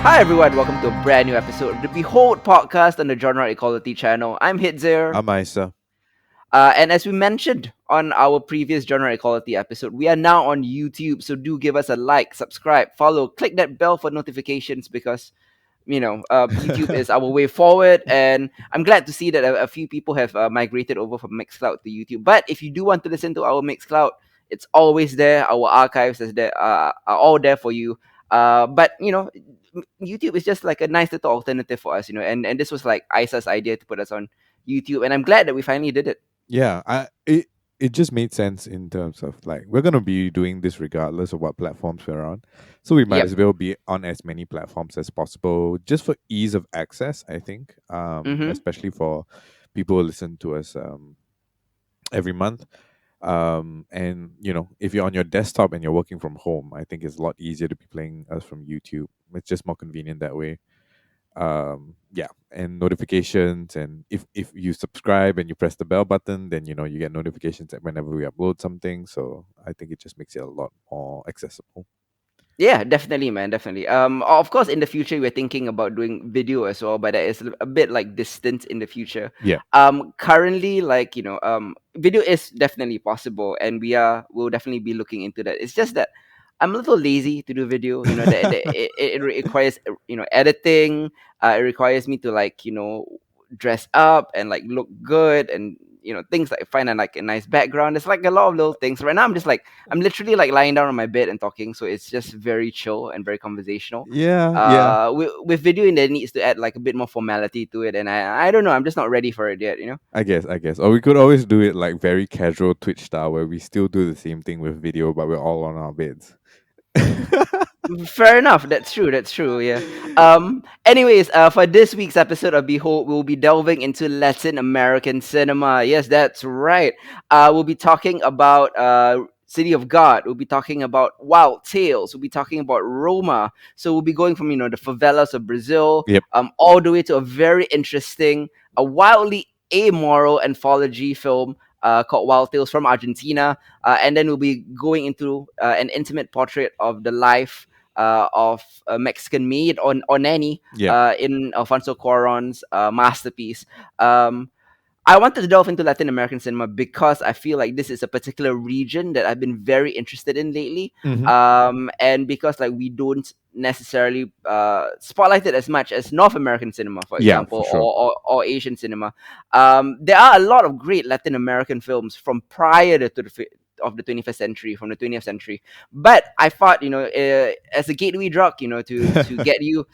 Hi everyone, welcome to a brand new episode of the Behold podcast on the Genre Equality channel. I'm Hitzer, I'm Isa. and as we mentioned on our previous Genre Equality episode, we are now on YouTube, so do give us a like, subscribe, follow, click that bell for notifications because YouTube is our way forward, and I'm glad to see that a few people have migrated over from Mixcloud to YouTube. But if you do want to listen to our Mixcloud, it's always there. Our archives are all there for you. But YouTube is just like a nice little alternative for us, and this was like Isa's idea to put us on YouTube, and I'm glad that we finally did it. Yeah, it just made sense in terms of like we're gonna be doing this regardless of what platforms we're on, so we might Yep. as well be on as many platforms as possible, just for ease of access. I think, Mm-hmm. especially for people who listen to us every month. And if you're on your desktop and you're working from home, I think it's a lot easier to be playing us from YouTube. It's just more convenient that way. Yeah, and notifications, and if you subscribe and you press the bell button, then you get notifications whenever we upload something, so I think it just makes it a lot more accessible. Yeah, definitely, man, definitely. Of course, in the future, we're thinking about doing video as well, but that is a bit like distant in the future. Yeah. Currently, like video is definitely possible, and we'll definitely be looking into that. It's just that I'm a little lazy to do video. It requires editing. It requires me to like dress up and like look good and things like find like a nice background. It's like a lot of little things. Right now, I'm literally like lying down on my bed and talking, so it's just very chill and very conversational. Yeah, yeah. With video, and there needs to add like a bit more formality to it, and I don't know, I'm just not ready for it yet. I guess, or we could always do it like very casual Twitch style, where we still do the same thing with video, but we're all on our beds. Fair enough. That's true. That's true. Yeah. Anyways, for this week's episode of Behold, we'll be delving into Latin American cinema. Yes, that's right. We'll be talking about City of God. We'll be talking about Wild Tales. We'll be talking about Roma. So we'll be going from the favelas of Brazil, Yep. all the way to a very interesting, a wildly amoral anthology film called Wild Tales from Argentina. And then we'll be going into an intimate portrait of the life of a Mexican maid or nanny Yeah. in Alfonso Cuarón's masterpiece. Um, I wanted to delve into Latin American cinema because I feel like this is a particular region that I've been very interested in lately, Hmm. and because like we don't necessarily spotlight it as much as North American cinema, for Yeah, example, for sure. or Asian cinema. There are a lot of great Latin American films from prior to of the 21st century, from the 20th century. But I thought, as a gateway drug, to get you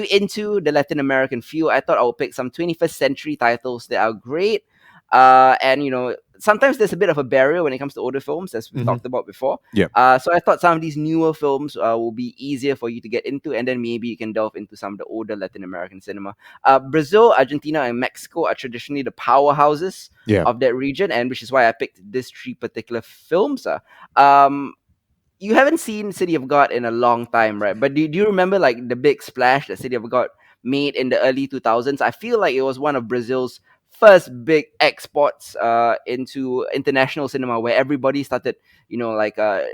into the Latin American feel, I thought I would pick some 21st century titles that are great. And sometimes there's a bit of a barrier when it comes to older films, as we've Hmm. talked about before. Yeah. So I thought some of these newer films will be easier for you to get into, and then maybe you can delve into some of the older Latin American cinema. Brazil, Argentina, and Mexico are traditionally the powerhouses Yeah. of that region, and which is why I picked these three particular films. Um, you haven't seen City of God in a long time, right? But do you remember like the big splash that City of God made in the early 2000s? I feel like it was one of Brazil's first big exports into international cinema, where everybody started,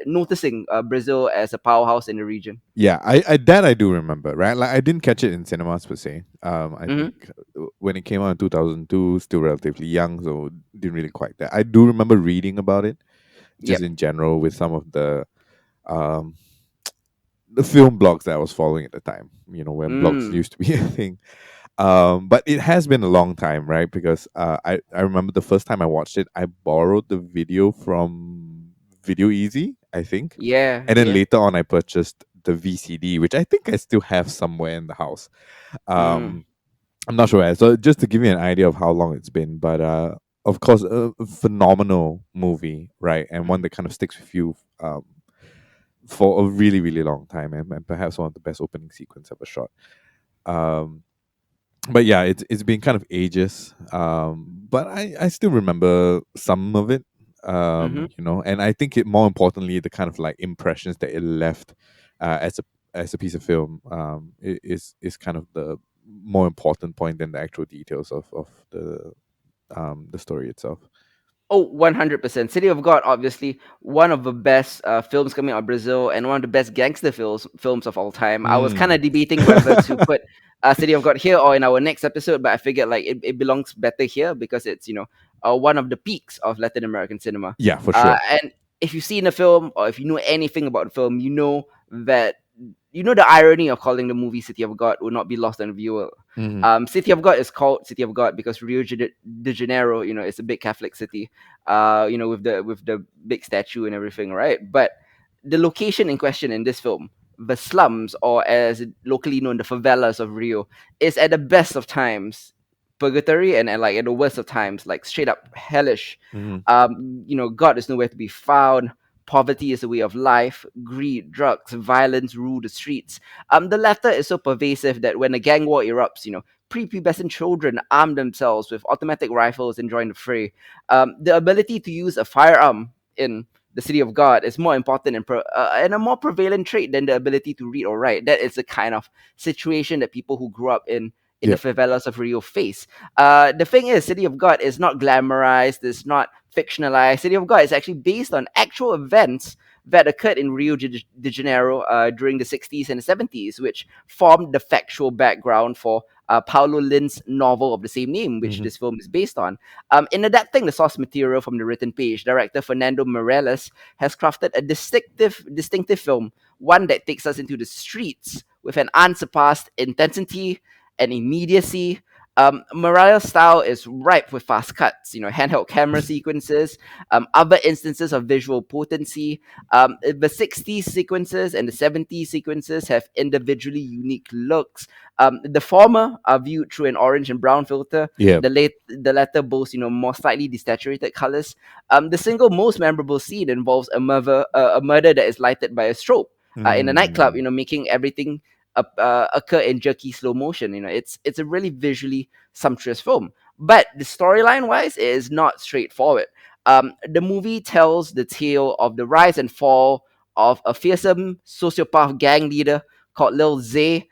noticing Brazil as a powerhouse in the region. Yeah, I do remember, right? Like I didn't catch it in cinemas per se. I Mm-hmm. think when it came out in 2002, still relatively young, so didn't really quite that. I do remember reading about it, just Yep. in general, with some of um the film blogs that I was following at the time. When blogs Mm. used to be a thing. But it has been a long time, right? Because I remember the first time I watched it, I borrowed the video from Video Easy, I think, Yeah. and then Yeah. later on I purchased the VCD, which I think I still have somewhere in the house. Mm. Um, I'm not sure where. So just to give you an idea of how long it's been, but of course, a phenomenal movie, right? And one that kind of sticks with you for a really, really long time, and perhaps one of the best opening sequence ever shot. Um, but yeah, it's been kind of ages. But I still remember some of it. Mm-hmm. And I think it more importantly the kind of like impressions that it left as a piece of film is kind of the more important point than the actual details of the story itself. Oh, 100%. City of God, obviously, one of the best films coming out of Brazil and one of the best gangster films of all time. I was kind Mm. of debating whether to put City of God here or in our next episode, but I figured like it belongs better here because it's, one of the peaks of Latin American cinema. Yeah, for sure. And if you've seen the film or if you know anything about the film, that the irony of calling the movie City of God will not be lost on the viewer. Hmm. City of God is called City of God because de Janeiro, is a big Catholic city, with the big statue and everything, right? But the location in question in this film, the slums, or as locally known, the favelas of Rio, is at the best of times purgatory and like at the worst of times, like straight up hellish. Hmm. God is nowhere to be found. Poverty is a way of life. Greed, drugs, violence rule the streets. The latter is so pervasive that when a gang war erupts, prepubescent children arm themselves with automatic rifles and join the fray. The ability to use a firearm in the city of God is more important and a more prevalent trait than the ability to read or write. That is the kind of situation that people who grew up in the Yep. favelas of Rio face. The thing is, City of God is not glamorized, it's not fictionalized. City of God is actually based on actual events that occurred in Rio de Janeiro during the 60s and the 70s, which formed the factual background for Paulo Lin's novel of the same name, which Hmm. this film is based on. In adapting the source material from the written page, director Fernando Meirelles has crafted a distinctive film, one that takes us into the streets with an unsurpassed intensity and immediacy. Mariah's style is ripe with fast cuts, handheld camera sequences, other instances of visual potency. The 60s sequences and the 70s sequences have individually unique looks. The former are viewed through an orange and brown filter. Yeah. The latter boasts, more slightly desaturated colors. The single most memorable scene involves a murder that is lighted by a strobe in a nightclub, Mm. making everything occur in jerky slow motion. It's a really visually sumptuous film, but the storyline wise, it is not straightforward. The movie tells the tale of the rise and fall of a fearsome sociopath gang leader called Lil Zay,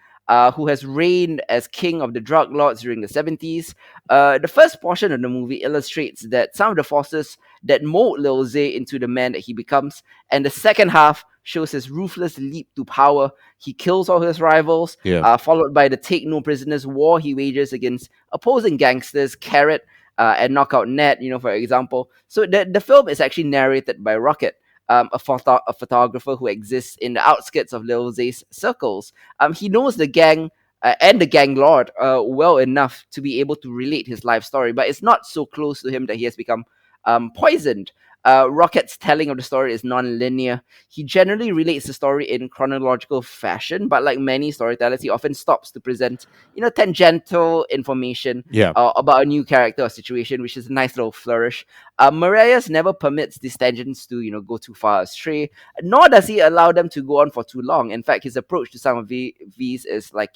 who has reigned as king of the drug lords during the 70s. The first portion of the movie illustrates that some of the forces that mold Lil Zay into the man that he becomes, and the second half shows his ruthless leap to power. He kills all his rivals, Yeah. followed by the take no prisoners war he wages against opposing gangsters, Carrot and Knockout Ned, for example. So the film is actually narrated by Rocket, a photographer who exists in the outskirts of Lil Zay's circles. He knows the gang and the gang lord well enough to be able to relate his life story, but it's not so close to him that he has become poisoned. Rocket's telling of the story is non-linear. He generally relates the story in chronological fashion, but like many storytellers, he often stops to present, tangential information Yeah. about a new character or situation, which is a nice little flourish. Marias never permits these tangents to, go too far astray, nor does he allow them to go on for too long. In fact, his approach to some of these is like,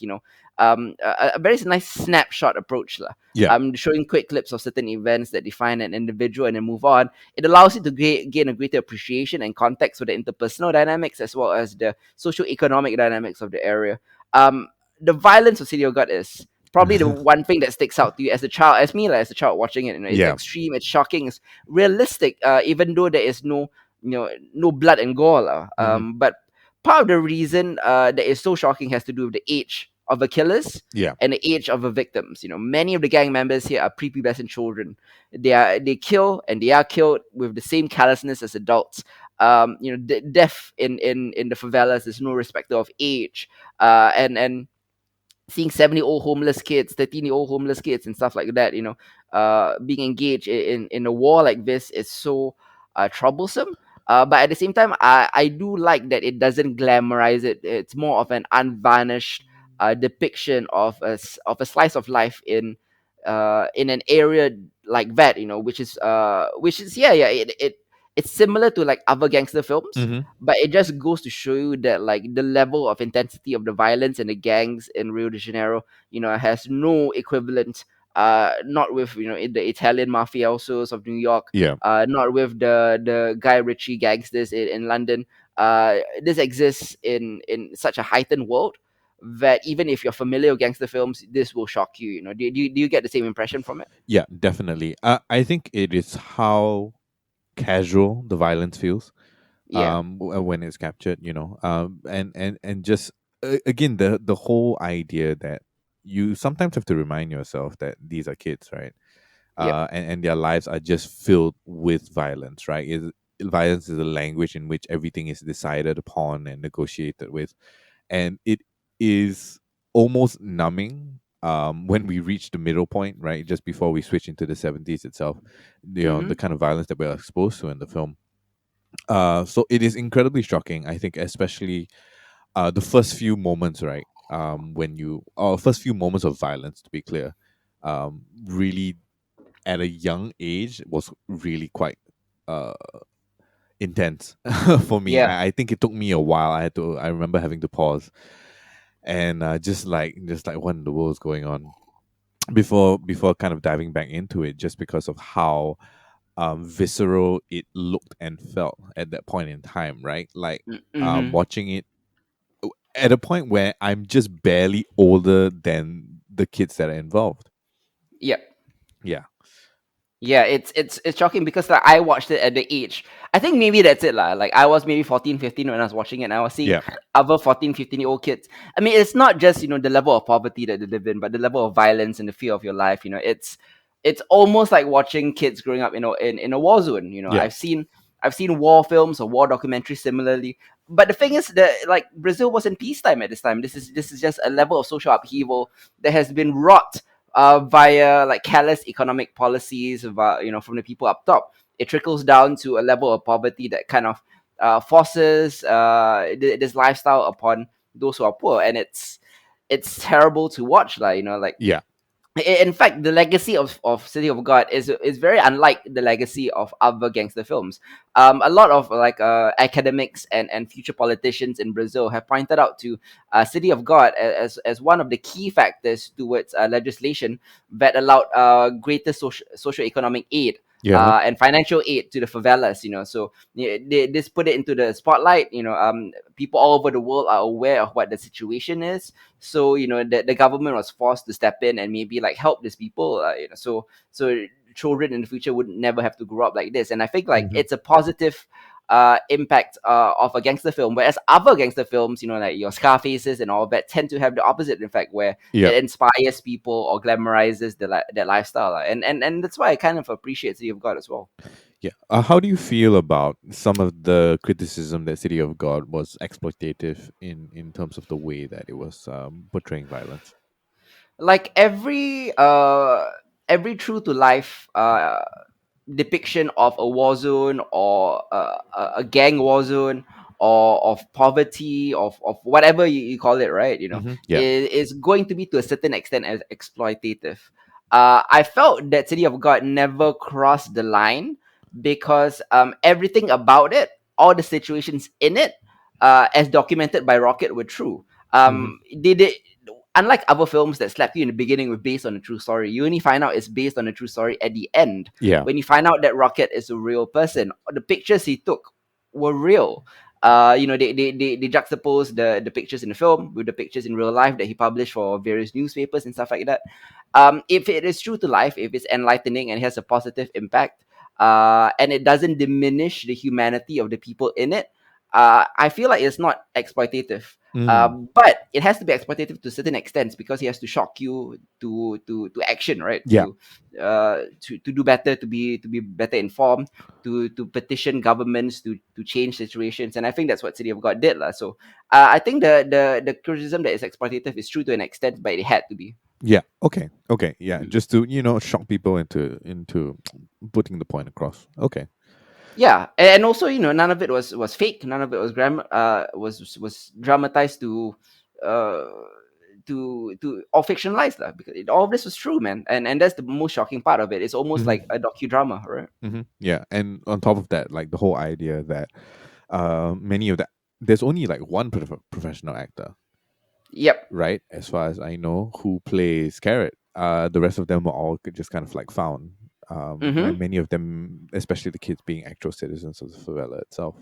a very nice snapshot approach. Lah. Yeah. Showing quick clips of certain events that define an individual and then move on. It allows you to gain a greater appreciation and context for the interpersonal dynamics as well as the socio-economic dynamics of the area. Um, the violence of City of God is probably the one thing that sticks out to you as a child, as me, like, as a child watching it. It's Yeah. extreme, it's shocking, it's realistic, even though there is no blood and gore. Lah. Hmm. But part of the reason that is so shocking has to do with the age of the killers Yeah. and the age of the victims. Many of the gang members here are prepubescent children. They kill and they are killed with the same callousness as adults. Death in the favelas is no respecter of age. And seeing 70-year-old homeless kids, 13-year-old homeless kids, and stuff like that, being engaged in a war like this is so troublesome. But at the same time, I do like that it doesn't glamorize it. It's more of an unvarnished depiction of a slice of life in an area like that, which is yeah, it's similar to like other gangster films, Hmm. but it just goes to show you that like the level of intensity of the violence and the gangs in Rio de Janeiro, has no equivalent not with the Italian mafiosos of New York, Yeah. not with the Guy Ritchie gangsters in London. This exists in such a heightened world that even if you're familiar with gangster films, this will shock you. Do you get the same impression from it? Yeah, definitely. I think it is how casual the violence feels Yeah, when it's captured, and just again the whole idea that you sometimes have to remind yourself that these are kids, right? yep, And their lives are just filled with violence, right? Violence is a language in which everything is decided upon and negotiated with, and it is almost numbing when we reach the middle point, right? Just before we switch into the 70s itself, mm-hmm, the kind of violence that we're exposed to in the film. So it is incredibly shocking, I think, especially the first few moments, right? First few moments of violence, to be clear, really at a young age was really quite uh intense for me. yeah, I think it took me a while. I remember having to pause and just like what in the world is going on before kind of diving back into it, just because of how visceral it looked and felt at that point in time, right? Like mm-hmm, watching it at a point where I'm just barely older than the kids that are involved. yep. Yeah. Yeah, it's shocking because like I watched it at the age. I think maybe that's it lah. Like I was maybe 14, 15 when I was watching it and I was seeing Yeah. other 14, 15-year-old kids. I mean, it's not just, the level of poverty that they live in, but the level of violence and the fear of your life. It's almost like watching kids growing up, in a war zone. Yeah. I've seen war films or war documentaries similarly. But the thing is that like Brazil was in peacetime at this time. This is just a level of social upheaval that has been wrought via like careless economic policies from the people up top. It trickles down to a level of poverty that kind of forces this lifestyle upon those who are poor, and it's terrible to watch, like Yeah. in fact, the legacy of City of God is very unlike the legacy of other gangster films. A lot of like academics and future politicians in Brazil have pointed out to City of God as one of the key factors towards legislation that allowed greater socio-economic aid. Yeah. And financial aid to the favelas, so this put it into the spotlight. People all over the world are aware of what the situation is, so the government was forced to step in and maybe like help these people, so children in the future would never have to grow up like this. And I think like Hmm. it's a positive impact of a gangster film, whereas other gangster films, like your Scarfaces and all that, tend to have the opposite effect, where Yeah. it inspires people or glamorizes their lifestyle, and that's why I kind of appreciate City of God as well. Yeah. How do you feel about some of the criticism that City of God was exploitative in terms of the way that it was portraying violence? Like every true to life depiction of a war zone, or a gang war zone, or of poverty, of whatever you call it, right? Yeah. Is going to be to a certain extent as exploitative. I felt that City of God never crossed the line, because everything about it, all the situations in it, as documented by Rocket, were true. Hmm. They unlike other films that slap you in the beginning with based on a true story, you only find out it's based on a true story at the end, Yeah. when you find out that Rocket is a real person. The pictures he took were real. They juxtapose the pictures in the film with the pictures in real life that he published for various newspapers and stuff like that. If it is true to life, if it's enlightening and has a positive impact, and it doesn't diminish the humanity of the people in it, I feel like it's not exploitative. Mm. But it has to be exploitative to certain extents, because he has to shock you to action, right? Yeah. To do better, to be better informed, to petition governments to change situations. And I think that's what City of God did, lah. So I think the criticism that is exploitative is true to an extent, but it had to be. Yeah. Okay. Okay. Yeah. Mm. Just to shock people into putting the point across. Okay. Yeah, and also none of it was fake. None of it was dramatized uh or fictionalized, lah, because all of this was true, man. And that's the most shocking part of it. It's almost like Hmm. a docudrama, right? Yeah. And on top of that, like the whole idea that many of that there's only like one professional actor, Yep. right? As far as I know, who plays Carrot. The rest of them were all just kind of like found. And Mm-hmm. many of them, especially the kids, being actual citizens of the favela itself.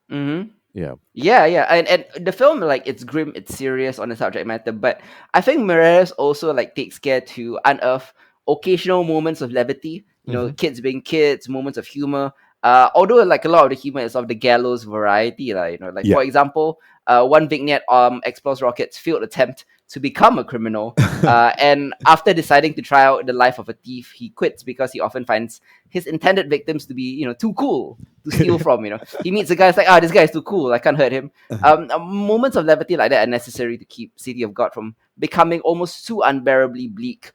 Mm-hmm. Yeah. Yeah, yeah, and the film, like, it's grim, it's serious on the subject matter, but I think Mireles also like takes care to unearth occasional moments of levity. You know, Hmm. kids being kids, moments of humor. Although like a lot of the humor is of the gallows variety, like, like, Yeah. for example, one vignette explores Rocket's failed attempt to become a criminal. And after deciding to try out the life of a thief, he quits because he often finds his intended victims to be, too cool to steal from. He meets a guy, it's like, this guy is too cool, I can't hurt him. Moments of levity like that are necessary to keep City of God from becoming almost too unbearably bleak.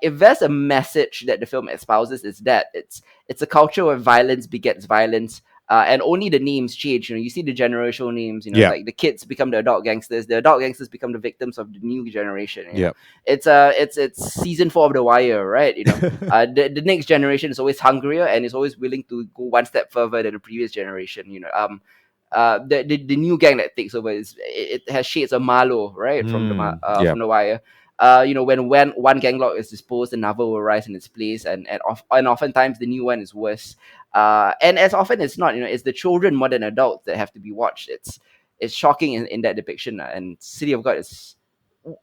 If there's a message that the film espouses, is that it's a culture where violence begets violence. And only the names change. You see the generational names. Yeah. Like the kids become the adult gangsters. The adult gangsters become the victims of the new generation. Yeah. It's season 4 of The Wire, right? The next generation is always hungrier and is always willing to go one step further than the previous generation. The new gang that takes over it has shades of Marlowe, right, Yeah. from The Wire. When one gang lord is disposed, another will rise in its place, and oftentimes the new one is worse. And as often as not, it's the children more than adults that have to be watched. It's shocking in that depiction, and City of God is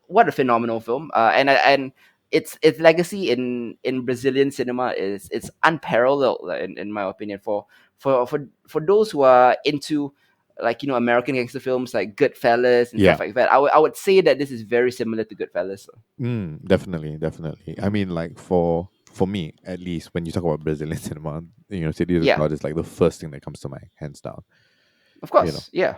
what a phenomenal film. And its legacy in Brazilian cinema is it's unparalleled, in my opinion. For those who are into, like, American gangster films like Goodfellas and Yeah. stuff like that, I would say that this is very similar to Goodfellas. Definitely, definitely. I mean, like for me, at least, when you talk about Brazilian cinema, City of Yeah, God is like the first thing that comes to my hands down. of You know. course. Yeah.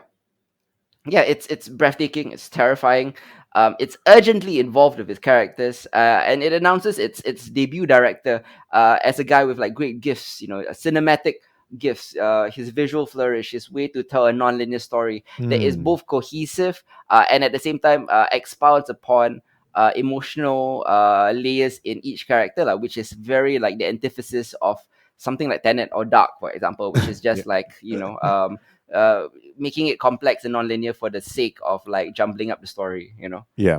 Yeah, it's breathtaking, it's terrifying, it's urgently involved with its characters, and it announces its debut director as a guy with like great gifts, cinematic gifts, his visual flourish, his way to tell a non-linear story that is Mm. both cohesive and at the same time expounds upon emotional layers in each character, like, which is very like the antithesis of something like Tenet or Dark, for example, which is Yeah. just like, uh, making it complex and non-linear for the sake of like jumbling up the story. Yeah.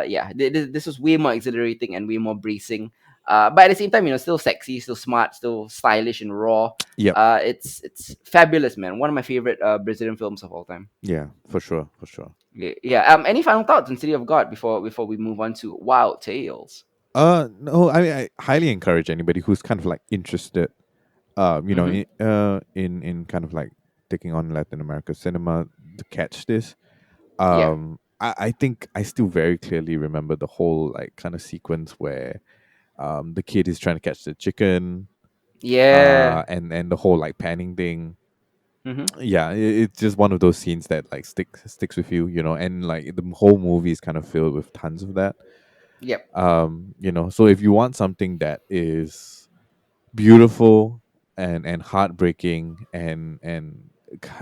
Yeah, this was way more exhilarating and way more bracing, but at the same time, still sexy, still smart, still stylish and raw. Yep. It's fabulous, man. One of my favorite Brazilian films of all time. Yeah. For sure. For sure. Yeah, yeah. Any final thoughts on City of God before we move on to Wild Tales? No. I mean, I highly encourage anybody who's kind of like interested, Mm-hmm. in kind of like taking on Latin America cinema to catch this. Yeah. I think I still very clearly remember the whole like kind of sequence where the kid is trying to catch the chicken, Yeah. and the whole like panning thing. Mm-hmm. Yeah, it's just one of those scenes that like sticks with you, and like the whole movie is kind of filled with tons of that. Yep. So if you want something that is beautiful and heartbreaking and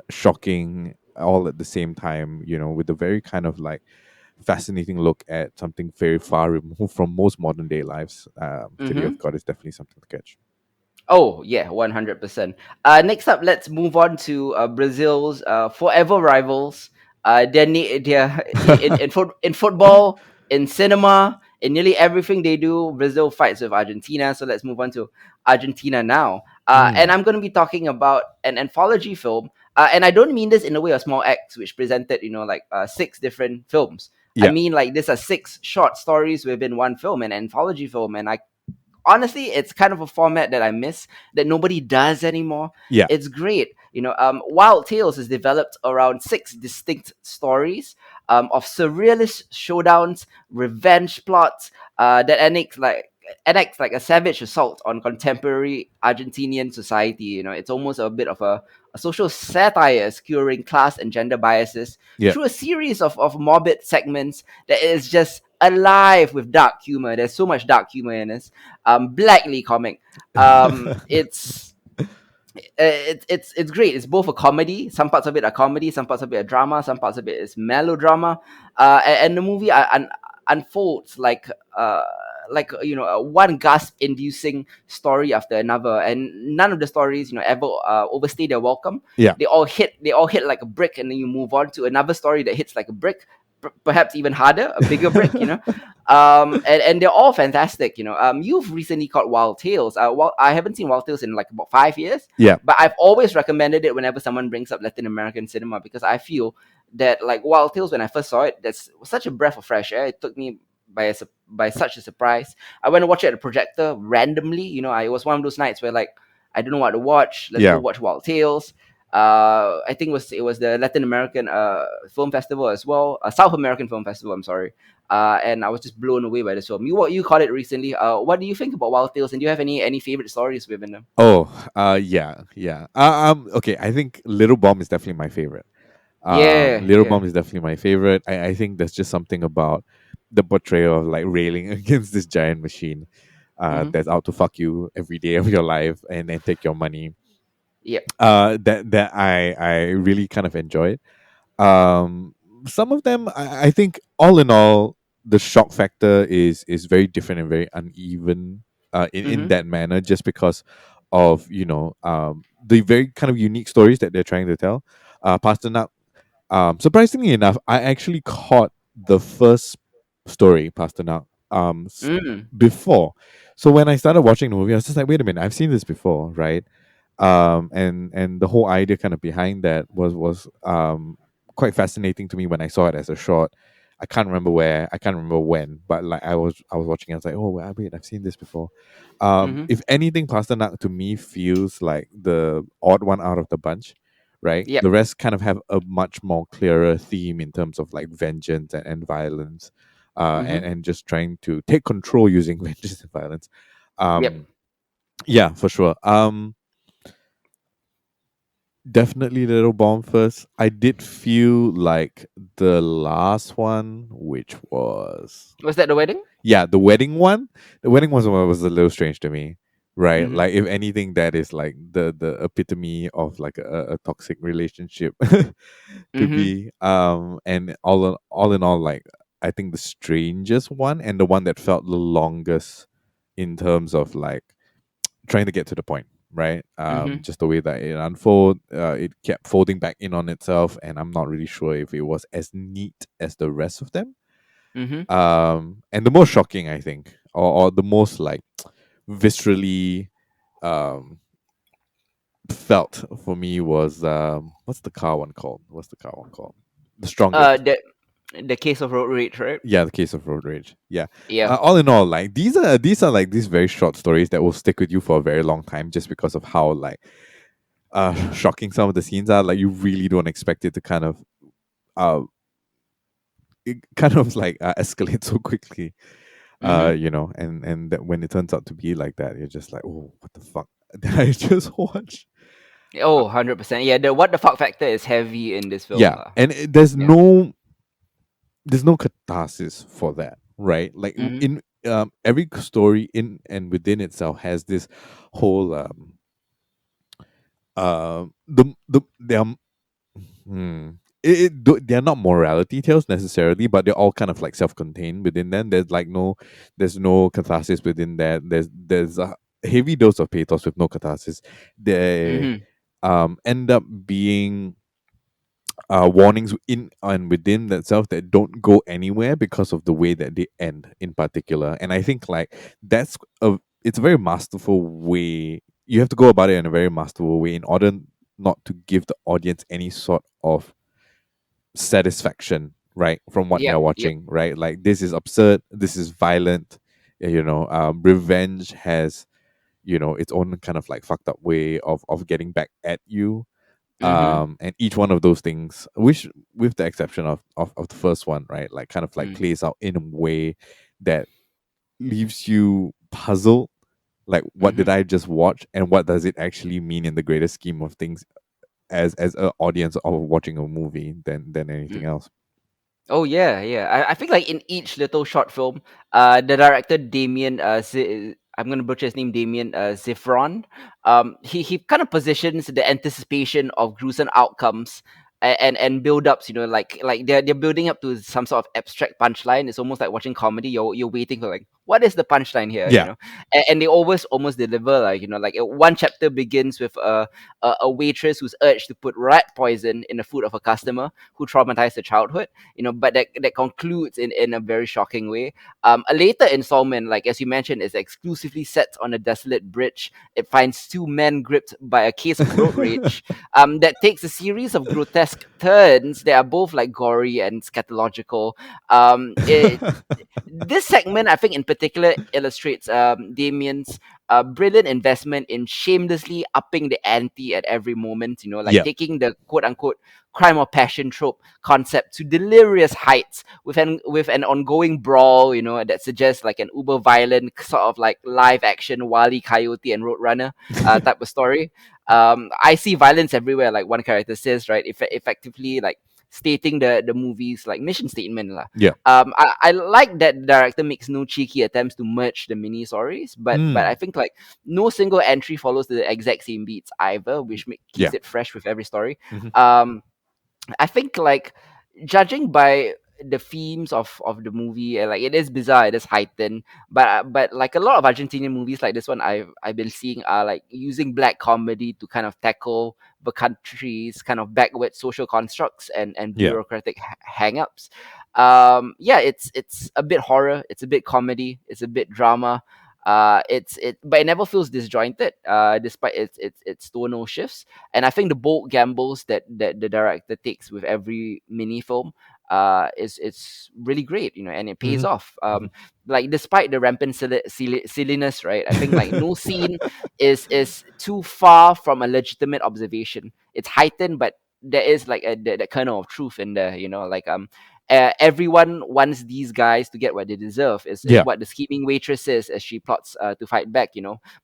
shocking all at the same time, with a very kind of like fascinating look at something very far removed from most modern day lives, City Mm-hmm. of God is definitely something to catch. Oh yeah, 100%. Next up, let's move on to Brazil's forever rivals. They're in football, in cinema, in nearly everything they do. Brazil fights with Argentina. So let's move on to Argentina now. And Mm, I'm going to be talking about an anthology film. And I don't mean this in a way of small acts, which presented, like, six different films. I yeah, mean, like, these are six short stories within one film, an anthology film, and I honestly, it's kind of a format that I miss, that nobody does anymore. yeah, It's great. Wild Tales is developed around six distinct stories of surrealist showdowns, revenge plots that enact like a savage assault on contemporary Argentinian society. It's almost a bit of a social satire skewering class and gender biases yeah. through a series of morbid segments that is just alive with dark humor. There's so much dark humor in this. Blackly comic. It's great. It's both a comedy. Some parts of it are comedy. Some parts of it are drama. Some parts of it is melodrama. And the movie unfolds like one gasp-inducing story after another, and none of the stories ever overstay their welcome. Yeah. They all hit like a brick, and then you move on to another story that hits like a brick. perhaps even harder, a bigger brick, and they're all fantastic. You've recently caught Wild Tales. I haven't seen Wild Tales in like about 5 years, Yeah, but I've always recommended it whenever someone brings up Latin American cinema because I feel that like Wild Tales when I first saw it, that's such a breath of fresh air. It took me by such a surprise. I went to watch it at a projector randomly. It was one of those nights where like I don't know what to watch. Let's go yeah. watch Wild Tales. I think it was the Latin American film festival as well, South American film festival. I'm sorry, and I was just blown away by this film. You caught it recently. What do you think about Wild Tales, and do you have any favorite stories within them? Oh, yeah, yeah. Okay. I think Little Bomb is definitely my favorite. Yeah, Little yeah. Bomb is definitely my favorite. I think there's just something about the portrayal of like railing against this giant machine, Mm-hmm. that's out to fuck you every day of your life and take your money. Yep. That I really kind of enjoyed. Um, some of them, I think, all in all, the shock factor is very different and very uneven. In Mm-hmm. that manner, just because of the very kind of unique stories that they're trying to tell. Pasternak, surprisingly enough, I actually caught the first story, Pasternak, Mm. before. So when I started watching the movie, I was just like, wait a minute, I've seen this before, right? And the whole idea kind of behind that was quite fascinating to me when I saw it as a short. I can't remember where, I can't remember when, but like I was watching, I was like, oh wait, I've seen this before. Mm-hmm. If anything, Pasternak to me feels like the odd one out of the bunch, right? Yep. The rest kind of have a much more clearer theme in terms of like vengeance and violence, Mm-hmm. and just trying to take control using vengeance and violence. Yep. Yeah, for sure. Definitely Little Bomb first. I did feel like the last one, which was, Was that the wedding? yeah, the wedding one. The wedding one was a little strange to me, right? Mm-hmm. Like if anything, that is like the epitome of like a toxic relationship to Mm-hmm. be. And all in all, like I think the strangest one and the one that felt the longest in terms of like trying to get to the point, right? Mm-hmm. Just the way that it unfolded, it kept folding back in on itself, and I'm not really sure if it was as neat as the rest of them. Mm-hmm. And the most shocking, I think, or the most like viscerally um felt for me was what's the car one called? What's the car one called? The strongest. The case of road rage, right? Yeah, the case of road rage. Yeah. Yeah. All in all, like these are like these very short stories that will stick with you for a very long time, just because of how like shocking some of the scenes are. Like you really don't expect it to kind of uh like escalate so quickly. Mm-hmm. And that when it turns out to be like that, you're just like, oh, what the fuck did I just watch? Oh, 100%. Yeah, the what the fuck factor is heavy in this film. Yeah, and Yeah. there's no catharsis for that, right? Like Mm-hmm. in every story in and within itself has this whole they are hmm, they're not morality tales necessarily, but they're all kind of like self-contained within them. There's no catharsis within that. There's a heavy dose of pathos with no catharsis. They Mm-hmm. end up being warnings in and within themselves that don't go anywhere because of the way that they end in particular. And I think like it's a very masterful way. You have to go about it in a very masterful way in order not to give the audience any sort of satisfaction, right, from what they're Yep. Yep. watching, right? Like this is absurd, this is violent. Revenge has its own kind of like fucked up way of getting back at you, Mm-hmm. and each one of those things, which with the exception of the first one, right, like kind of like Mm. plays out in a way that leaves you puzzled, like what did Mm-hmm. I just watch and what does it actually mean in the greater scheme of things, as an audience of watching a movie than anything Mm. else. Oh yeah, yeah. I think like in each little short film, the director Damien, I'm gonna butcher his name, Damien Zifron. He kind of positions the anticipation of gruesome outcomes and build ups. Like they're building up to some sort of abstract punchline. It's almost like watching comedy. You're waiting for like what is the punchline here, Yeah. and they always almost deliver, like, like one chapter begins with a waitress who's urged to put rat poison in the food of a customer who traumatized her childhood, but that concludes in a very shocking way. A later installment, like as you mentioned, is exclusively set on a desolate bridge. It finds two men gripped by a case of road rage, that takes a series of grotesque turns that are both like gory and scatological. This segment, I think, in particular, illustrates Damien's brilliant investment in shamelessly upping the ante at every moment. Like Yeah. taking the quote unquote crime or passion trope concept to delirious heights with an ongoing brawl. That suggests like an uber violent sort of like live action Wile Coyote and Roadrunner type of story. I see violence everywhere, like one character says, right? Effectively, like stating the movie's like mission statement lah. Yeah. I like that the director makes no cheeky attempts to merge the mini stories, but I Mm. think like no single entry follows the exact same beats either, which keeps Yeah. it fresh with every story. Hmm. Um, I think like judging by the themes of the movie, like it is bizarre, it is heightened, but like a lot of Argentinian movies like this one I've been seeing are like using black comedy to kind of tackle the country's kind of backward social constructs and Yeah. bureaucratic hang-ups. Yeah, it's a bit horror, it's a bit comedy, it's a bit drama. But it never feels disjointed, despite its tonal shifts. And I think the bold gambles that the director takes with every mini film is really great, and it pays Hmm. off. Hmm. Like despite the rampant silliness, right? I think like no scene is too far from a legitimate observation. It's heightened, but there is like the kernel of truth in there, like everyone wants these guys to get what they deserve, is Yeah. what the scheming waitress says as she plots to fight back,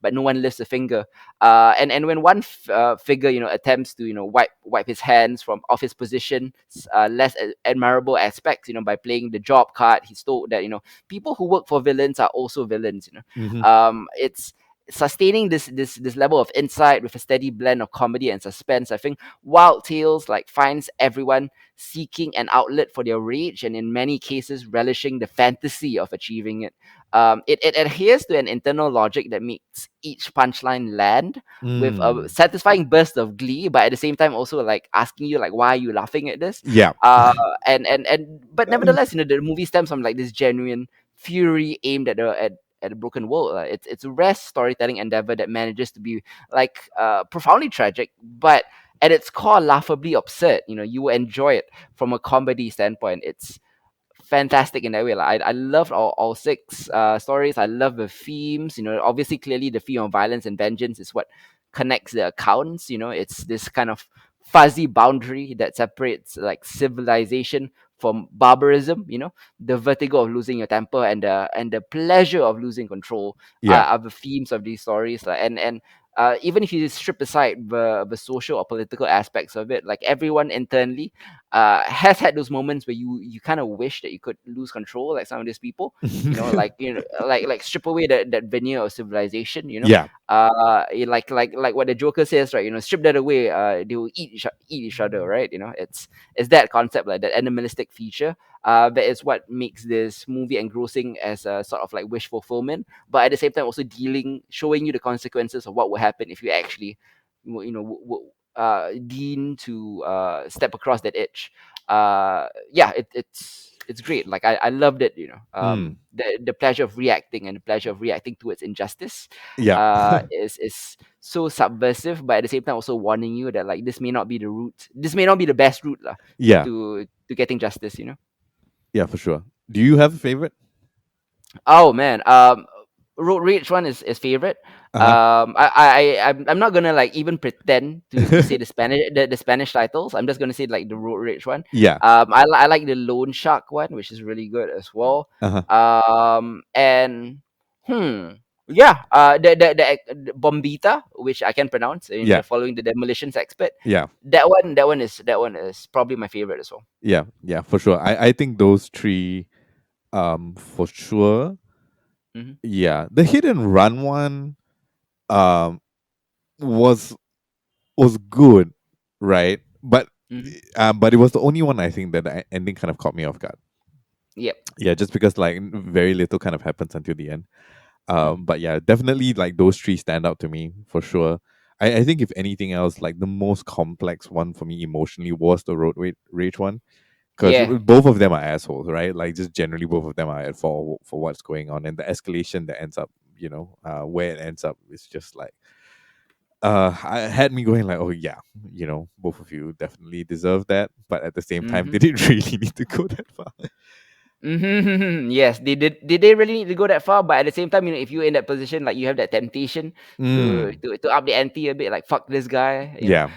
but no one lifts a finger. And when one figure, attempts to, wipe his hands from off his position, less admirable aspects, by playing the job card, he's told that, people who work for villains are also villains. Hmm. It's sustaining this level of insight with a steady blend of comedy and suspense. I think Wild Tales like finds everyone seeking an outlet for their rage, and in many cases relishing the fantasy of achieving it. It adheres to an internal logic that makes each punchline land with a Mm. satisfying burst of glee, but at the same time also like asking you like, why are you laughing at this? Yeah. But nevertheless, the movie stems from like this genuine fury aimed at a broken world. It's a rare storytelling endeavor that manages to be like profoundly tragic, but at its core laughably absurd. You will enjoy it from a comedy standpoint. It's fantastic in that way. Like I loved all six stories. I love the themes. Obviously, clearly the theme of violence and vengeance is what connects the accounts. It's this kind of fuzzy boundary that separates like civilization from barbarism. The vertigo of losing your temper and the pleasure of losing control Yeah. are the themes of these stories. Like, and even if you strip aside the social or political aspects of it, like everyone internally has had those moments where you kind of wish that you could lose control, like some of these people, like like strip away that veneer of civilization, Yeah. like what the Joker says, right? Strip that away, they will eat each other, right? It's that concept, like that animalistic feature. That is what makes this movie engrossing as a sort of like wish fulfillment, but at the same time also showing you the consequences of what would happen if you actually, deem to step across that edge. Yeah, it's great. Like I loved it. Mm. The pleasure of reacting and the pleasure of reacting towards injustice, Yeah. is so subversive, but at the same time also warning you that like this may not be the route. This may not be the best route lah, Yeah. to getting justice. Yeah, for sure. Do you have a favorite? Oh man, road rage one is favorite. Uh-huh. I'm not gonna like even pretend to say the Spanish titles. I'm just gonna say like the road rage one. Yeah. I like the loan shark one, which is really good as well. Uh-huh. And yeah, the Bombita, which I can pronounce, Yeah. following the demolitions expert. Yeah. That one is probably my favorite as well. Yeah. Yeah, for sure. I think those three, for sure. Hmm. Yeah. The hit and run one um was was good, right? But Hmm. but it was the only one I think that the ending kind of caught me off guard. Yep. Yeah, just because like very little kind of happens until the end. Mm. But yeah, definitely like those three stand out to me for sure. I think if anything else, like the most complex one for me emotionally was the rage one, because Yeah. both of them are assholes, right? Like just generally both of them are at fault for what's going on, and the escalation that ends up, where it ends up is just like I had me going like, oh yeah, both of you definitely deserve that, but at the same time, Mm-hmm. did it really need to go that far? Mm-hmm. Yes, they did. Did they really need to go that far? But at the same time, if you're in that position, like you have that temptation to Mm, to, to up the ante a bit, like fuck this guy, yeah.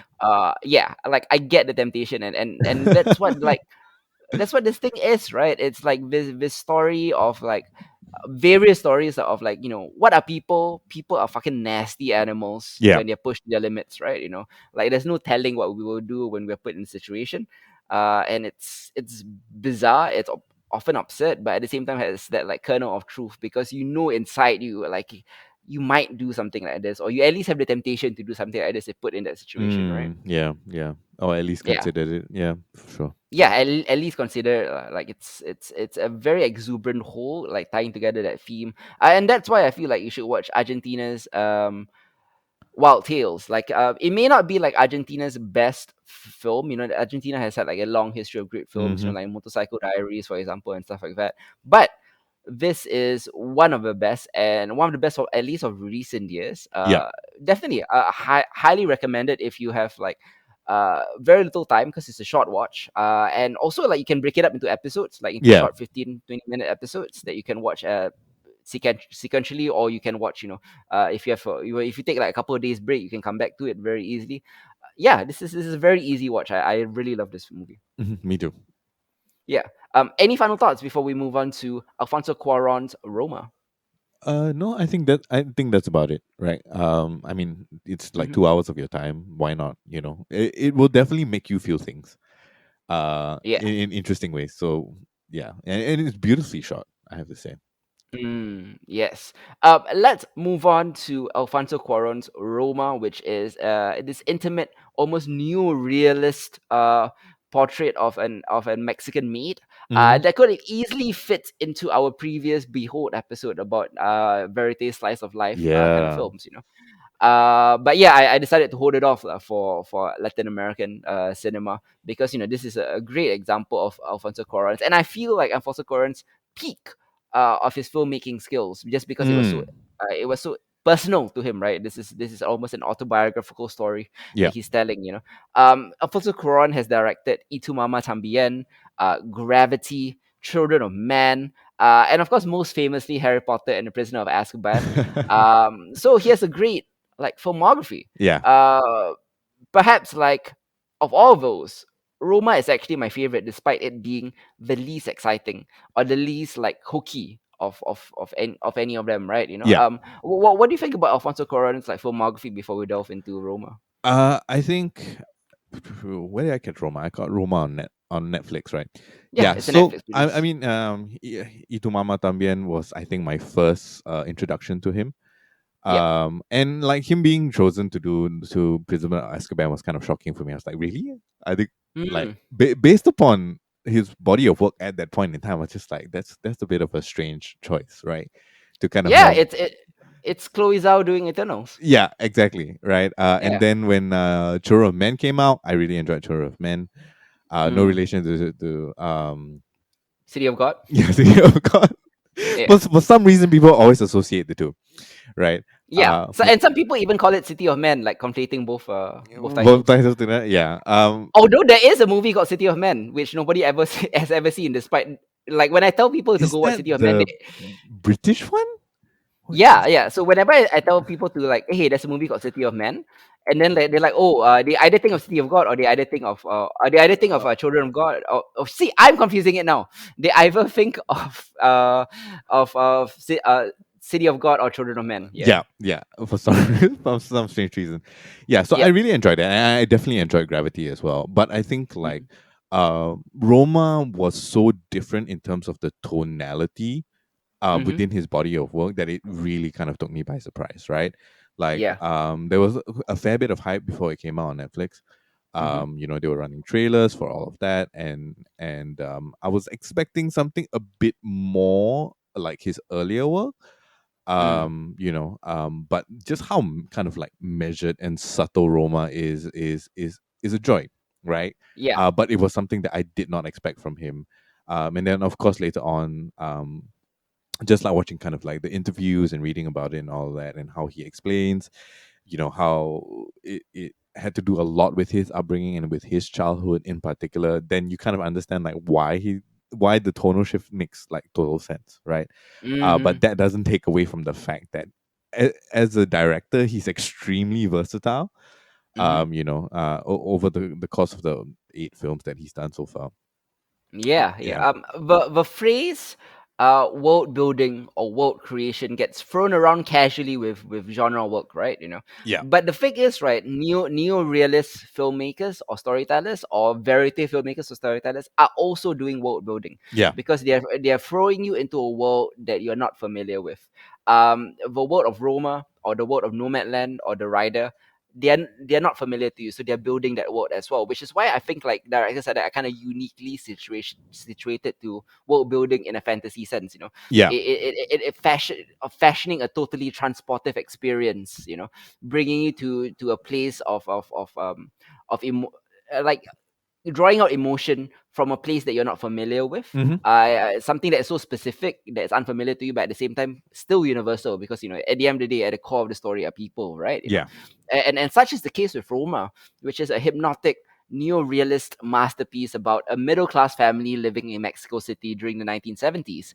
yeah, like I get the temptation, and that's what this thing is, right? It's like this story of like various stories of like, what are people? People are fucking nasty animals Yeah. when they're pushed to their limits, right? Like there's no telling what we will do when we're put in a situation, and it's bizarre. It's often absurd, but at the same time has that like kernel of truth, because inside you, like, you might do something like this, or you at least have the temptation to do something like this if put in that situation, right? Yeah, yeah. Or at least Yeah. considered it. Yeah, for sure. Yeah, at least consider, like, it's a very exuberant whole, like tying together that theme, and that's why I feel like you should watch Argentina's Wild Tales. Like, it may not be like Argentina's best film. Argentina has had like a long history of great films, Mm-hmm. like Motorcycle Diaries, for example, and stuff like that. But this is one of the best, and one of the best of at least of recent years. Yeah. Definitely, highly recommended if you have like very little time, because it's a short watch. And also, like, you can break it up into episodes, like into Yeah. short 15-20 minute episodes that you can watch sequentially, or you can watch, if you have if you take like a couple of days break, you can come back to it very easily. Yeah, this is a very easy watch. I really love this movie. Me too. Yeah. Any final thoughts before we move on to Alfonso Cuarón's Roma? No, I think that's about it, right? I mean, it's like Hmm. 2 hours of your time. Why not? It will definitely make you feel things, Yeah. in interesting ways. So yeah, and it's beautifully shot, I have to say. Yes. Let's move on to Alfonso Cuarón's Roma, which is this intimate, almost new realist portrait of a Mexican maid, Mm-hmm. that could easily fit into our previous Behold episode about verite slice of life kind of Yeah. films. But yeah, I decided to hold it off for Latin American cinema, because this is a great example of Alfonso Cuarón's, and I feel like Alfonso Cuarón's peak of his filmmaking skills, just because Mm. it was so personal to him, right? This is almost an autobiographical story that Yeah. he's telling. Alfonso Cuarón has directed Y Tu Mama Tambien, Gravity, Children of Men, and of course, most famously, Harry Potter and the Prisoner of Azkaban. So he has a great like filmography. Yeah. Uh, Perhaps, like, of all those, Roma is actually my favorite, despite it being the least exciting, or the least like hooky of any of them, right? Yeah. What do you think about Alfonso Cuarón's like filmography before we delve into Roma? I think where did I catch Roma? I got Roma on Netflix, right? Yeah, Yeah. it's a So Netflix I release. mean, Y Tu Mama Tambien was, I think, my first introduction to him. Yep. And like him being chosen to Prisoner of Azkaban was kind of shocking for me. I was like, really? I think like Mm. based upon his body of work at that point in time, I was just like, that's a bit of a strange choice, right? To kind of Yeah, have. it's Chloe Zhao doing Eternals. Yeah, exactly, right. And Yeah. then when Children of Men came out, I really enjoyed Children of Men. No Mm. relation to City of God. yeah, City of God. Yeah. But for some reason, people always associate the two, right? Yeah. So, But and some people even call it City of Men, like conflating both both titles. titles to that, yeah. Although there is a movie called City of Men, which nobody ever has ever seen, despite, like, when I tell people to Is go watch that City of Men, the British one? yeah, What's yeah. So whenever I tell people to, like, hey, there's a movie called City of Men, and then they're like, oh, they either think of City of God, or they either think of Children of God, or see, I'm confusing it now. They either think of City of God or Children of Men. Yeah. Yeah, yeah. For some for some strange reason, yeah. So I Yep. really enjoyed it, and I definitely enjoyed Gravity as well. But I think like Mm. Roma was so different in terms of the tonality Mm-hmm. within his body of work that it really kind of took me by surprise, right? Like Yeah. there was a fair bit of hype before it came out on Netflix. Mm-hmm. They were running trailers for all of that, and I was expecting something a bit more like his earlier work. Mm. But just how kind of like measured and subtle Roma is a joy, right? Yeah. But it was something that I did not expect from him. And then of course later on, just like watching kind of like the interviews and reading about it and all that, and how he explains, how it had to do a lot with his upbringing and with his childhood in particular, then you kind of understand like why the tonal shift makes like total sense, right? Mm-hmm. But that doesn't take away from the fact that as a director, he's extremely versatile. Mm-hmm. Over the course of the 8 films that he's done so far. Yeah, yeah. Yeah, The phrase world building or world creation gets thrown around casually with genre work, right? yeah, But the thing is, right, neo realist filmmakers or storytellers or verite filmmakers or storytellers are also doing world building, yeah, because they are throwing you into a world that you're not familiar with. The world of Roma or the world of Nomadland or the Rider, they're not familiar to you, so they're building that world as well, which is why I think like directors like that are kind of uniquely situated to world building in a fantasy sense. yeah. Fashioning a totally transportive experience, bringing you to a place like drawing out emotion from a place that you're not familiar with. Mm-hmm. Something that is so specific that is unfamiliar to you, but at the same time still universal, because at the end of the day, at the core of the story are people, right? Yeah. And such is the case with Roma, which is a hypnotic neo-realist masterpiece about a middle-class family living in Mexico City during the 1970s.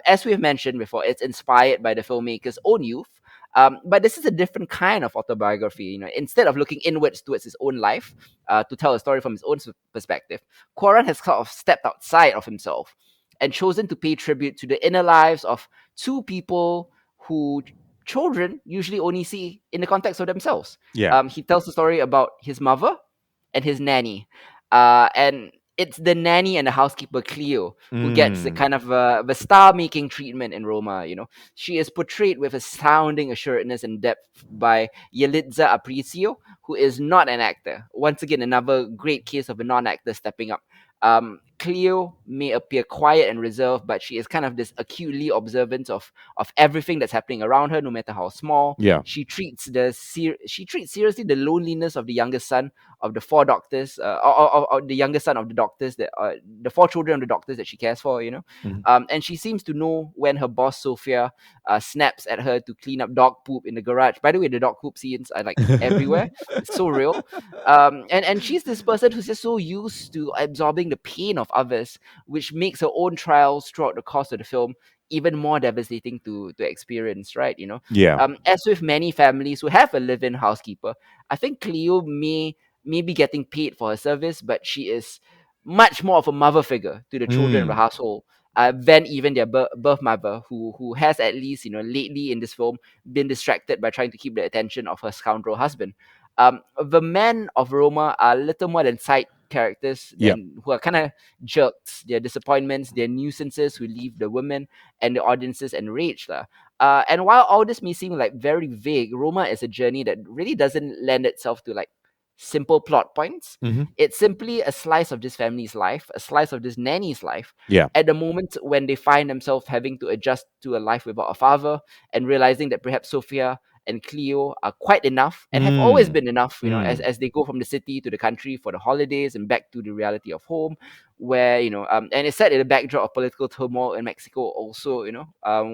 As we've mentioned before, it's inspired by the filmmaker's own youth. But this is a different kind of autobiography. Instead of looking inwards towards his own life, to tell a story from his own perspective, Quaron has sort of stepped outside of himself and chosen to pay tribute to the inner lives of two people who children usually only see in the context of themselves. Yeah. He tells a story about his mother and his nanny. And it's the nanny and the housekeeper Cleo who gets the Mm. kind of the star-making treatment in Roma. She is portrayed with astounding assuredness and depth by Yelitza Aparicio, who is not an actor. Once again, another great case of a non-actor stepping up. Cleo may appear quiet and reserved, but she is kind of this acutely observant of everything that's happening around her, no matter how small. Yeah. She treats seriously the loneliness of the youngest son of the four doctors, or the youngest son of the doctors, that the four children of the doctors that she cares for. Mhm. And she seems to know when her boss Sophia snaps at her to clean up dog poop in the garage. By the way, the dog poop scenes are like everywhere. It's so real. And she's this person who's just so used to absorbing the pain of others, which makes her own trials throughout the course of the film even more devastating to experience, right? Yeah. As with many families who have a live-in housekeeper, I think Cleo may be getting paid for her service, but she is much more of a mother figure to the children of the Mm. household, than even their birth mother, who has, at least lately in this film, been distracted by trying to keep the attention of her scoundrel husband. The men of Roma are little more than side characters, Yeah. than who are kind of jerks. Their disappointments, their nuisances who leave the women and the audiences enraged. And while all this may seem like very vague, Roma is a journey that really doesn't lend itself to like simple plot points. Mm-hmm. It's simply a slice of this family's life, a slice of this nanny's life, Yeah. at the moment when they find themselves having to adjust to a life without a father, and realizing that perhaps Sophia and Cleo are quite enough and have always Mm. been enough, Mm. as they go from the city to the country for the holidays and back to the reality of home, where, and it's set in the backdrop of political turmoil in Mexico also,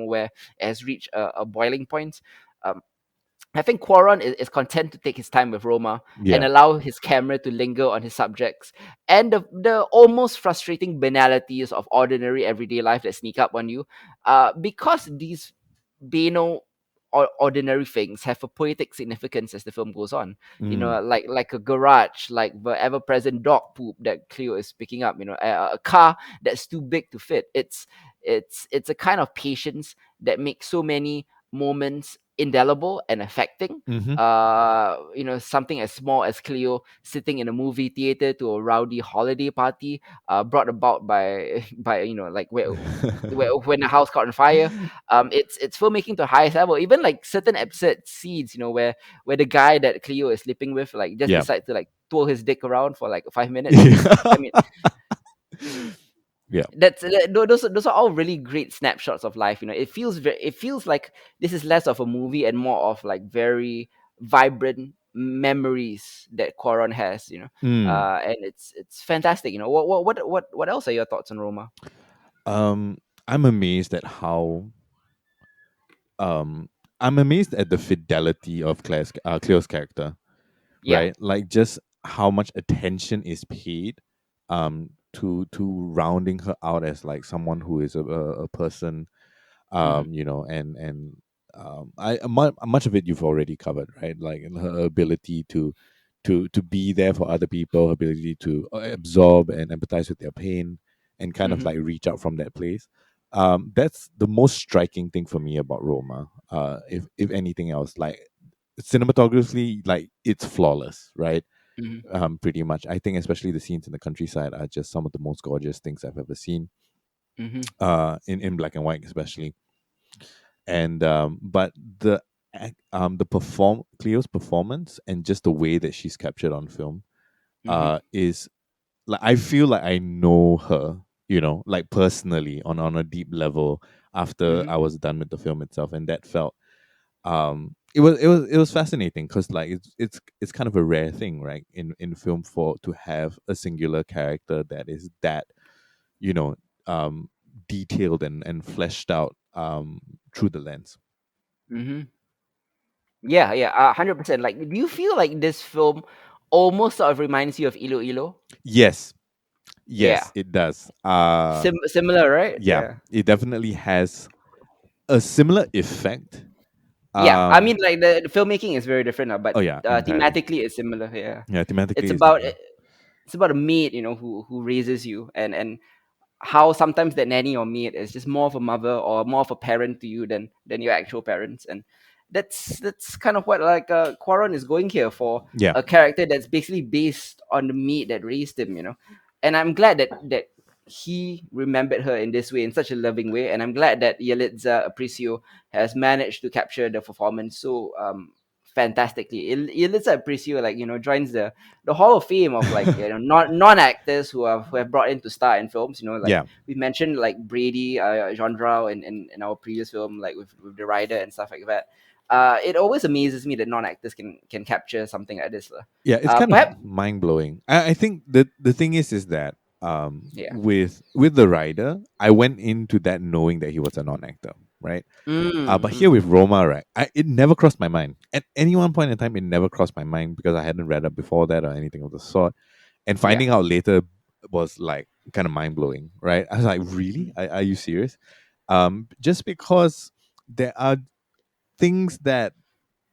where it has reached a boiling point. Um, I think Quaron is content to take his time with Roma and Yeah. allow his camera to linger on his subjects and the almost frustrating banalities of ordinary everyday life that sneak up on you. Because these banal or ordinary things have a poetic significance as the film goes on. Mm. Like a garage, like the ever-present dog poop that Cleo is picking up. A car that's too big to fit. It's a kind of patience that makes so many moments indelible and affecting. Mm-hmm. Something as small as Cleo sitting in a movie theater to a rowdy holiday party, brought about by by like when the house caught on fire. It's filmmaking to the highest level. Even like certain absurd scenes, where the guy that Cleo is sleeping with like just Yeah. decides to like twirl his dick around for like 5 minutes. I Yeah. mean, Yeah. those are all really great snapshots of life. It feels like this is less of a movie and more of like very vibrant memories that Quaron has. Mm. And it's fantastic. What else are your thoughts on Roma? Um, I'm amazed at how um I'm amazed at the fidelity of Cleo's character, Yeah. right? Like just how much attention is paid to rounding her out as like someone who is a person, Mm-hmm. and much of it you've already covered, right? Like in her ability to be there for other people, her ability to absorb and empathize with their pain, and kind of Mm-hmm. like reach out from that place. That's the most striking thing for me about Roma. If anything else, like cinematographically, like it's flawless, right? Mm-hmm. Pretty much. I think especially the scenes in the countryside are just some of the most gorgeous things I've ever seen. Mm-hmm. In black and white, especially. And but the perform Cleo's performance and just the way that she's captured on film Mm-hmm. is like I feel like I know her, like personally on a deep level after Mm-hmm. I was done with the film itself, and that felt it was fascinating because like it's kind of a rare thing, right, in film for to have a singular character that is that you know um detailed and fleshed out through the lens. Mm-hmm. Yeah, yeah, 100%. Like, do you feel like this film almost sort of reminds you of Ilo Ilo? Yes, Yeah, yes, it does. similar, right? Yeah, Yeah. it definitely has a similar effect. Yeah, I Um, mean, like the filmmaking is very different, oh but yeah, entirely. thematically it's similar. Yeah, Yeah, thematically it's it's about similar. it's about a maid, who raises you, and how sometimes that nanny or maid is just more of a mother or more of a parent to you than your actual parents. And that's kind of what like Quaron is going here for, Yeah, a character that's basically based on the maid that raised him. And I'm glad that he remembered her in this way, in such a loving way, and I'm glad that Yelitza Aparicio has managed to capture the performance so fantastically. Yelitza Aparicio, like, joins the Hall of Fame of, like, non actors who have brought in to star in films. Like yeah, we mentioned, like Brady, Jean Rao in our previous film, like with the Rider and stuff like that. It always amazes me that non actors can capture something like this, lah. yeah. It's kind of Perhaps, mind blowing. I think the thing is that yeah. with the rider, I went into that knowing that he was a non actor, right? But here with Mm-hmm. Roma, right, it never crossed my mind. At any one point in time, it never crossed my mind because I hadn't read up before that or anything of the sort. And Yeah. finding out later was like kind of mind blowing, right? I was like, really? Mhm. Are you serious? Just because there are things that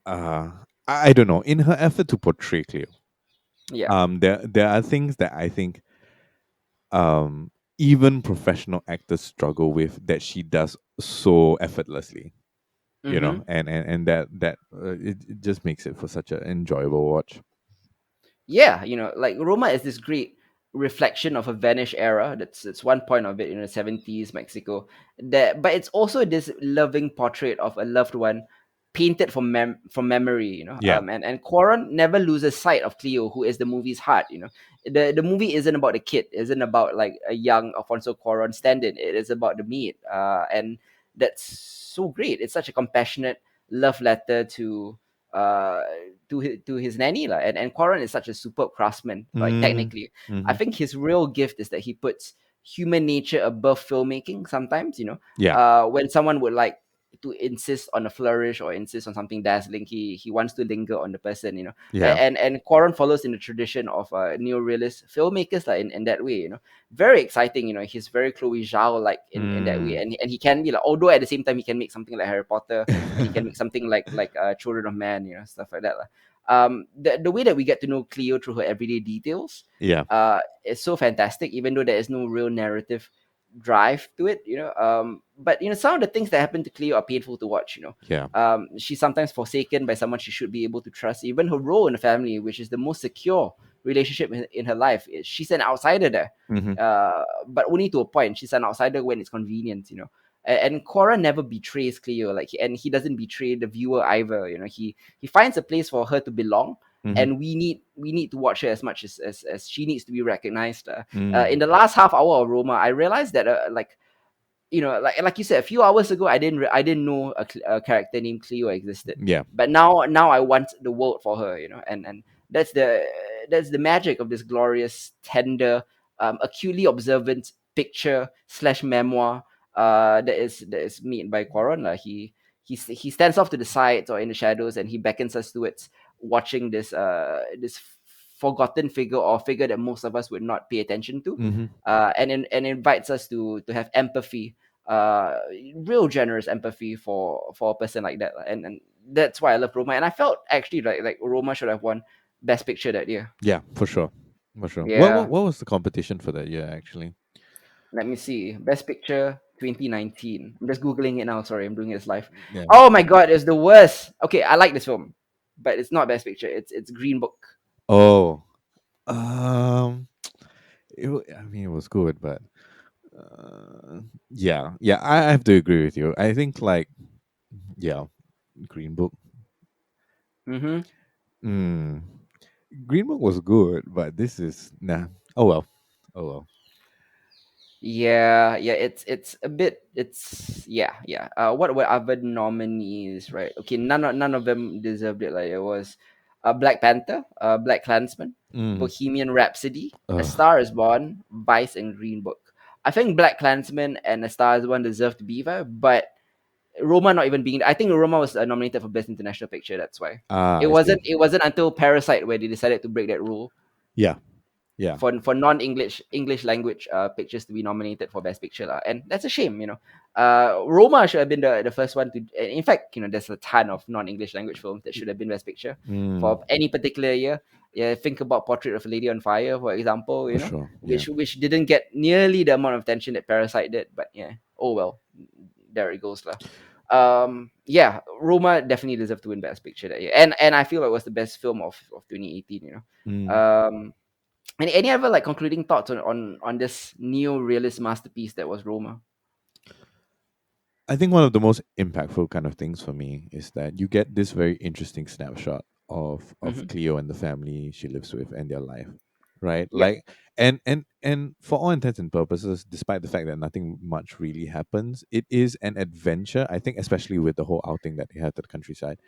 I don't know, in her effort to portray Cleo, Yeah. there are things that I think even professional actors struggle with that she does so effortlessly, Mm-hmm. and it just makes it for such an enjoyable watch. Yeah, like Roma is this great reflection of a vanished era. That's one point of it, 70s Mexico. But it's also this loving portrait of a loved one painted from memory. Yeah. And Quaron never loses sight of Cleo, who is the movie's heart. The movie isn't about the kid, isn't about like a young Alfonso Cuarón stand-in. It is about the meat. And that's so great. It's such a compassionate love letter uh to his nanny, lah. And Quaron is such a superb craftsman. Like, Mm, technically, I hmm. think his real gift is that he puts human nature above filmmaking. Sometimes, Yeah. when someone would like to insist on a flourish or insist on something dazzling, he wants to linger on the person. Yeah. And Quaron follows in the tradition of neorealist filmmakers, like, in that way. Very exciting. He's very Chloe Zhao like in that way, Mm. and he can be like, although at the same time he can make something like Harry Potter, and he can make something like Children of Man, stuff like that, lah. The way that we get to know Cleo through her everyday details Yeah. is so fantastic, even though there is no real narrative drive to it. But some of the things that happen to Cleo are painful to watch. Yeah. She's sometimes forsaken by someone she should be able to trust. Even her role in the family, which is the most secure relationship in her life, she's an outsider there. Hmm. But only to a point. She's an outsider when it's convenient. And Cora never betrays Cleo, like, and he doesn't betray the viewer either. He finds a place for her to belong, Mm-hmm. and we need to watch her as much as she needs to be recognized. In Mm. the last half hour of Roma, I realized that like, like you said a few hours ago, I didn't know a character named Cleo existed, Yeah. but now I want the world for her, and that's the magic of this glorious, tender, acutely observant picture slash memoir that is made by Quaron. He stands off to the sides or in the shadows, and he beckons us towards watching this forgotten figure, or figure that most of us would not pay attention to, Mm-hmm. and invites us to have empathy, uh, real generous empathy for a person like that, and that's why I love Roma, and I felt actually like Roma should have won Best Picture that year. Yeah, for sure. For sure. Yeah, What was the competition for that year actually? let me see, Best Picture 2019. I'm just googling it now. Sorry, I'm doing this live. Yeah. Oh my god, it's the worst. Okay, I like this film, but it's not Best Picture. It's Green Book. Oh. Um I mean it was good, but yeah. Yeah, I have to agree with you. I think like yeah, Green Book. Mm-hmm. Mm. Green Book was good, but this is nah. Oh well. Oh well. Yeah, it's a bit, yeah. What were other nominees, right? Okay, none of them deserved it. Like, it was Black Panther, Black Klansman, Mm. Bohemian Rhapsody, A Ugh. Star Is Born, Vice, and Green Book. I think Black Klansman and A Star Is Born deserved to be there, but Roma not even being. I think Roma was nominated for Best International Picture. That's why Ah, it I see. wasn't. It wasn't until Parasite where they decided to break that rule Yeah. Yeah. for non-English language pictures to be nominated for Best Picture lah. And that's a shame. Roma should have been the first one to. In fact, there's a ton of non-English language films that should have been Best Picture Mm. for any particular year. Yeah, think about Portrait of a Lady on Fire, for example. For sure. Yeah. Which didn't get nearly the amount of attention that Parasite did. But yeah, oh well, there it goes lah. Yeah, Roma definitely deserved to win Best Picture that year, and I feel it was the best film of 2018. Mm. Any other like concluding thoughts on this neo-realist masterpiece that was Roma? I think one of the most impactful kind of things for me is that you get this very interesting snapshot of Mm-hmm. Cleo and the family she lives with and their life, right? Yep. Like, and for all intents and purposes, despite the fact that nothing much really happens, it is an adventure. I think, especially with the whole outing that they had to the countryside.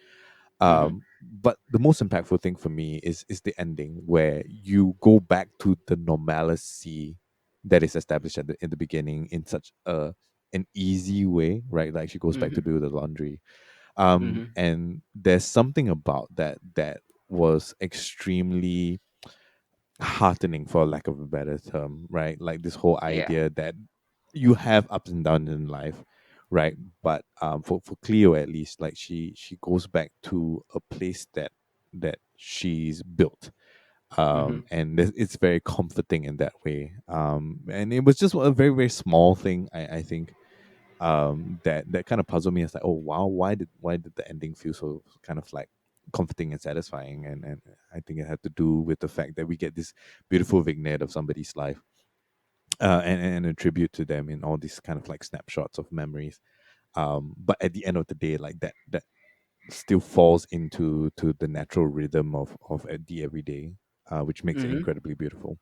Mm-hmm. But the most impactful thing for me is the ending where you go back to the normalcy that is established in the beginning in such an easy way, right? Like she goes back to Mm-hmm. do the laundry. Mm-hmm. And there's something about that was extremely heartening, for lack of a better term, right? Like this whole Yeah. idea that you have ups and downs in life, right? But for Cleo at least, like she goes back to a place that she's built, Mm-hmm. and it's very comforting in that way. And it was just a very very small thing, I think, that kind of puzzled me. It's like, oh wow, why did the ending feel so kind of like comforting and satisfying? And I think it had to do with the fact that we get this beautiful vignette of somebody's life, and a tribute to them in all these kind of like snapshots of memories. But at the end of the day, like that still falls into to the natural rhythm of the everyday, which makes it Mm-hmm. incredibly beautiful.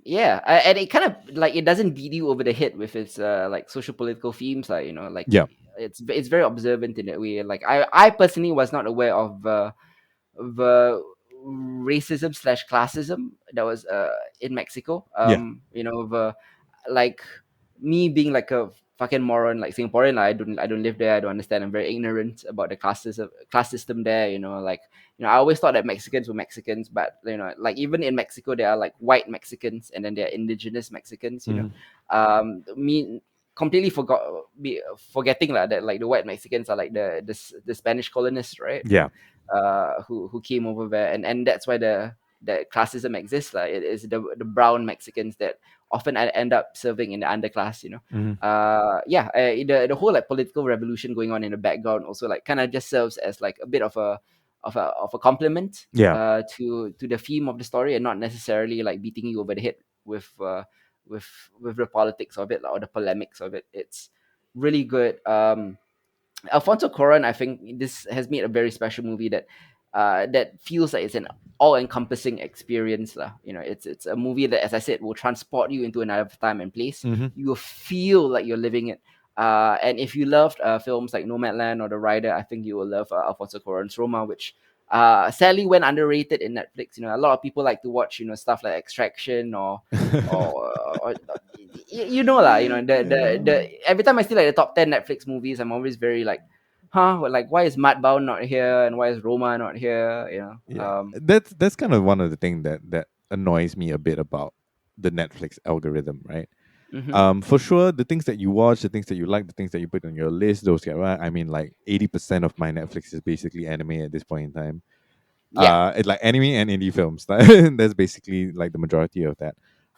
Yeah, and it kind of like it doesn't beat you over the head with its like social political themes, like like Yeah. it's very observant in that way. Like I personally was not aware of racism slash classism that was in Mexico. Yeah. The like me being like a fucking moron, like Singaporean, like, I don't live there, I don't understand. I'm very ignorant about the class system there. Like I always thought that Mexicans were Mexicans, but like even in Mexico, there are like white Mexicans and then there are indigenous Mexicans. Hmm. Me completely forgetting like that, like the white Mexicans are like the Spanish colonists, right? Yeah. Who came over there, and that's why the classism exists. Like it is the brown Mexicans that often end up serving in the underclass. Hmm. Yeah, the whole like political revolution going on in the background also like kind of just serves as like a bit of a compliment Yeah. to the theme of the story, and not necessarily like beating you over the head with with with the politics of it, like, or the polemics of it. It's really good. Alfonso Cuarón, I think this has made a very special movie that that feels like it's an all-encompassing experience lah. It's a movie that, as I said, will transport you into another time and place. Mm-hmm. You will feel like you're living it. And if you loved films like Nomadland or The Rider, I think you will love Alfonso Cuarón's Roma, which sadly went underrated in Netflix. A lot of people like to watch stuff like Extraction or lah. The every time I see like the top 10 Netflix movies, I'm always very like, huh? But like, why is Mudbound not here and why is Roma not here? Yeah, that's kind of one of the things that annoys me a bit about the Netflix algorithm, right? Mm-hmm. For sure, the things that you watch, the things that you like, the things that you put on your list, those get right. I mean, like 80% of my Netflix is basically anime at this point in time. Yeah. It's like anime and indie films. That's basically like the majority of that.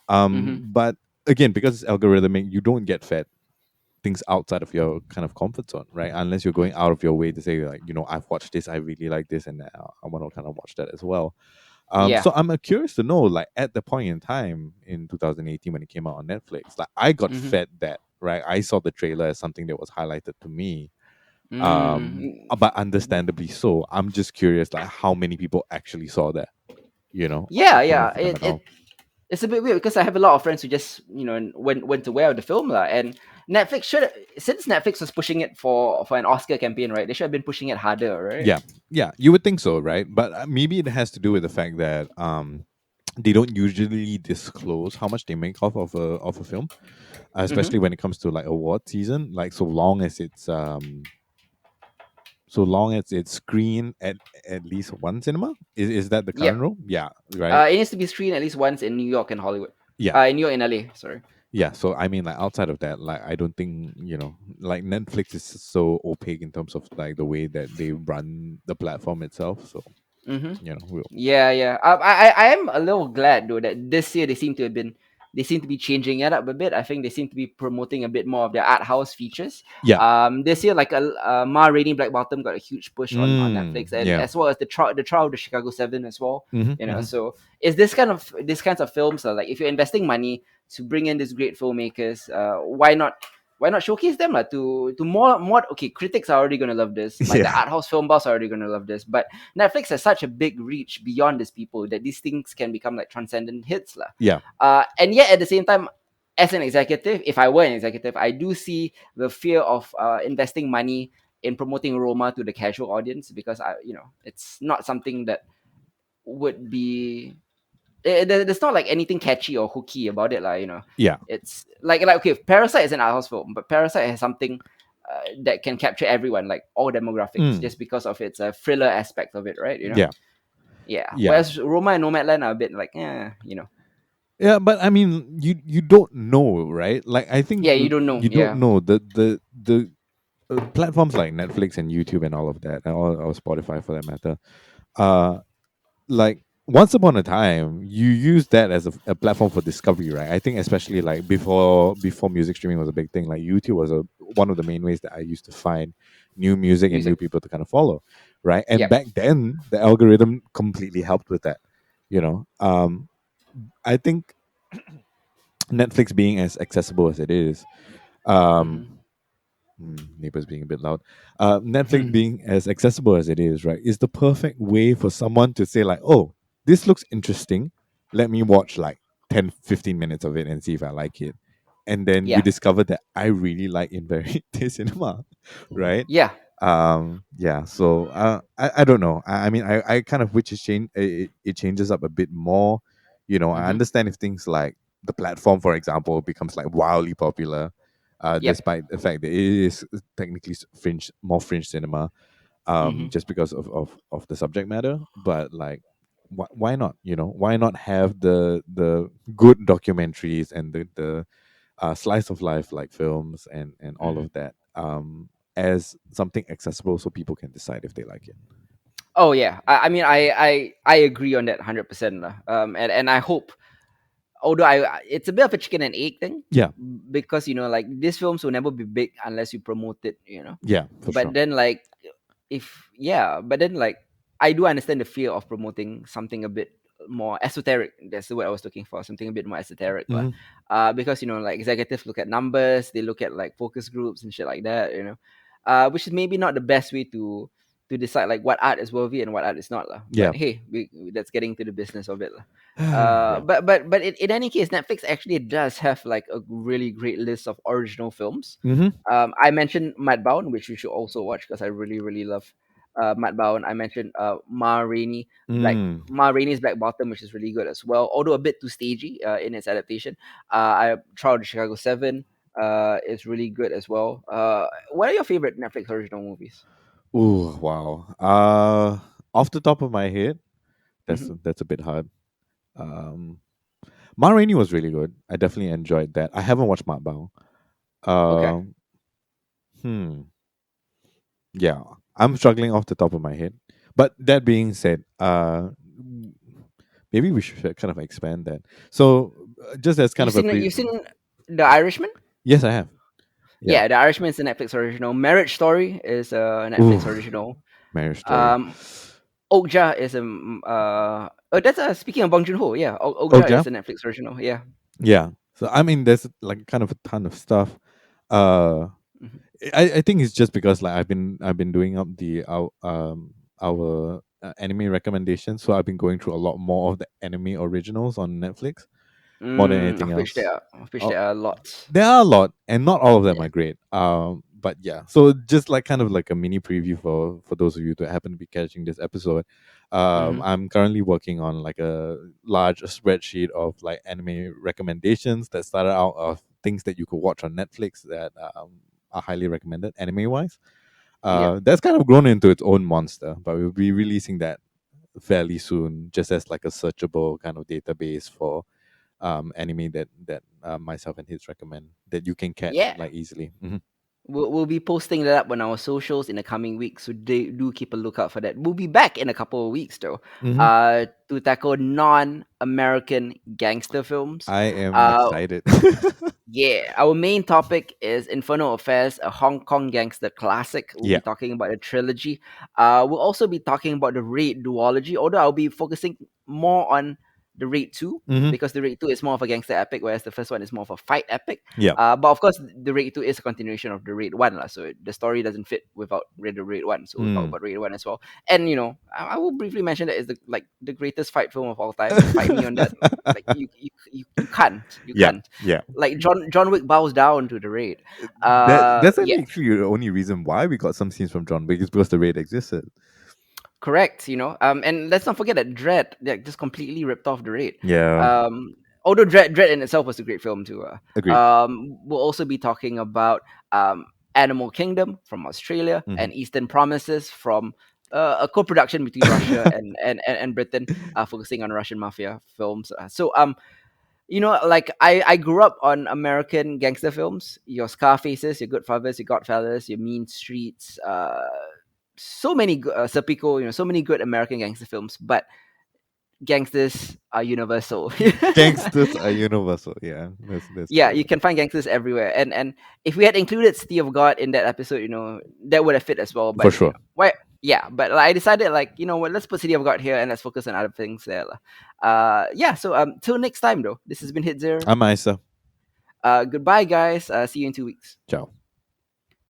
Mm-hmm. But again, because it's algorithmic, you don't get fed things outside of your kind of comfort zone, right? Unless you're going out of your way to say like, I've watched this, I really like this, and I want to kind of watch that as well. Yeah. So I'm curious to know, like, at the point in time in 2018 when it came out on Netflix, like I got Mm-hmm. fed that, right? I saw the trailer as something that was highlighted to me, Mm. but understandably so. I'm just curious, like, how many people actually saw that, Yeah, coming yeah. for them at all. It's a bit weird because I have a lot of friends who just went aware of the film lah. And Netflix should, since Netflix was pushing it for an Oscar campaign, right? They should have been pushing it harder, right? Yeah, yeah, you would think so, right? But maybe it has to do with the fact that they don't usually disclose how much they make off of a film, Mm-hmm. especially when it comes to like award season. Like so long as it's screened at least one cinema. Is that the current Yep. rule? Yeah, right. It needs to be screened at least once in New York and Hollywood. Yeah, In New York and LA. Sorry. yeah. So I mean, like outside of that, like I don't think like Netflix is so opaque in terms of like the way that they run the platform itself. So Mm-hmm. we'll Yeah, yeah. I am a little glad though that this year they seem to be changing it up a bit. I think they seem to be promoting a bit more of their art house features. yeah. This year like Ma Rainey Black Bottom got a huge push on Netflix, and Yeah. as well as the trial of the Chicago 7 as well. Mm-hmm, So is this kind of these kinds of films like if you're investing money to bring in these great filmmakers, why not showcase them like to more okay, critics are already gonna love this, like the yeah. art house film buffs are already gonna love this, but Netflix has such a big reach beyond these people that these things can become like transcendent hits lah. Yeah. And yet at the same time, as an executive, if I were an executive, I do see the fear of investing money in promoting Roma to the casual audience, because it's not something that would be. There's not like anything catchy or hooky about it, lah. Yeah. It's like okay, Parasite is an art house film, but Parasite has something that can capture everyone, like all demographics, Mm. just because of its thriller aspect of it, right? Yeah. Yeah. Yeah. Whereas Roma and Nomadland are a bit like, Yeah, but I mean, you don't know, right? Like, I think yeah, you don't know. you don't Yeah. know the platforms like Netflix and YouTube and all of that, and all or Spotify for that matter. Uh, like once upon a time, you use that as a platform for discovery, right? I think especially like before music streaming was a big thing. Like YouTube was one of the main ways that I used to find new music and new Music. people to kind of follow, right? And Yep. back then, the algorithm completely helped with that. I think Netflix being as accessible as it is, um, Mm-hmm. neighbors being a bit loud. Netflix being as accessible as it is, right, is the perfect way for someone to say like, oh, this looks interesting. Let me watch like 10, 15 minutes of it and see if I like it. And then you Yeah. discover that I really like Inverite Cinema, right? Yeah. Yeah. So I don't know. I mean, I kind of wish it changes up a bit more. I Mm-hmm. understand if things like the platform, for example, becomes like wildly popular, Yep. despite the fact that it is technically more fringe cinema, Mm-hmm. just because of the subject matter. But like, why not? Why not have the good documentaries and the slice of life like films and all Mm-hmm. of that, as something accessible so people can decide if they like it. Oh yeah. I mean, I agree on that 100% lah. And I hope, although it's a bit of a chicken and egg thing, Yeah, because like these films will never be big unless you promote it. yeah, for But sure. then like, if yeah, but then like, I do understand the fear of promoting something a bit more esoteric. That's the word I was looking for, something a bit more esoteric lah. Hmm. Because like executives look at numbers, they look at like focus groups and shit like that, which is maybe not the best way to to decide like what art is worthy and what art is not lah. Yeah. But hey, that's getting to the business of it lah. Yeah. But in any case, Netflix actually does have like a really great list of original films. Mm-hmm. I mentioned Mudbound, which you should also watch because I really love Mudbound. I mentioned Mm. Ma Rainey's Black Bottom, which is really good as well, although a bit too stagey in its adaptation. I Trial of the Chicago 7 is really good as well. What are your favorite Netflix original movies? Ooh, wow. Off the top of my head, Hmm. that's a bit hard. Um, Ma Rainey was really good. I definitely enjoyed that. I haven't watched Mat Bao. Okay. Um, hmm. Yeah, I'm struggling off the top of my head. But that being said, maybe we should kind of expand that. So, just as kind of a You've seen The Irishman? yes, I have. Yeah. Yeah, The Irishman is a Netflix original. Marriage Story is a Ooh, Netflix original. Marriage Story. Um, Okja is a oh, that's speaking of Bong Joon Ho. Yeah, Oh Okja yeah, is a Netflix original. Yeah. yeah. So I mean, there's like kind of a ton of stuff. Uh, Mhm. I think it's just because like I've been doing up the our anime recommendations, so I've been going through a lot more of the anime originals on Netflix more than anything else. Of which Oh, there are lots. there are a lot, and not all of them Yeah. are great. But yeah, so just like kind of like a mini preview for those of you that happen to be catching this episode. Hmm. I'm currently working on like a large spreadsheet of like anime recommendations that started out of things that you could watch on Netflix that are highly recommended anime wise. Yeah. That's kind of grown into its own monster, but we'll be releasing that fairly soon, just as like a searchable kind of database for anime that myself and his recommend that you can catch Yeah. like easily. We'll be posting that up on our socials in the coming weeks, so do keep a lookout for that. We'll be back in a couple of weeks though, Hmm. to tackle non-American gangster films. I am Uh, excited. Yeah, our main topic is Infernal Affairs, a Hong Kong gangster classic. We'll Yeah. be talking about a trilogy. We'll also be talking about the Raid duology, although I'll be focusing more on the Raid 2 Hmm. because the Raid 2 is more of a gangster epic, whereas the first one is more of a fight epic. Yeah. But of course, the Raid 2 is a continuation of the Raid 1, lah, so the story doesn't fit without the Raid 1, so we'll talk Mm. about Raid 1 as well. And, I will briefly mention that it's the greatest fight film of all time. Fight me on that. Like, you can't. You Yeah. can't Yeah. like John Wick bows down to the raid. That's Yeah, actually the only reason why we got some scenes from John Wick is because the raid existed. correct. And let's not forget that Dread just completely ripped off the raid. Yeah. Although Dread in itself was a great film too. Agreed. We'll also be talking about Animal Kingdom from Australia Hmm. and Eastern Promises from a co-production between Russia and Britain, focusing on Russian mafia films. Like I grew up on American gangster films, your Scarfaces, your Goodfathers, your Godfathers, your Mean Streets, so many Serpico, so many good American gangster films, but gangsters are universal. Gangsters are universal. Yeah, that's Yeah, true. you can find gangsters everywhere, and if we had included City of God in that episode, that would have fit as well. For But sure. why? Yeah, but like, I decided, like, you know what, let's put City of God here and let's focus on other things there lah. Yeah. So till next time though, this has been Hitzer. I'm Isa. Goodbye, guys. See you in 2 weeks. Ciao.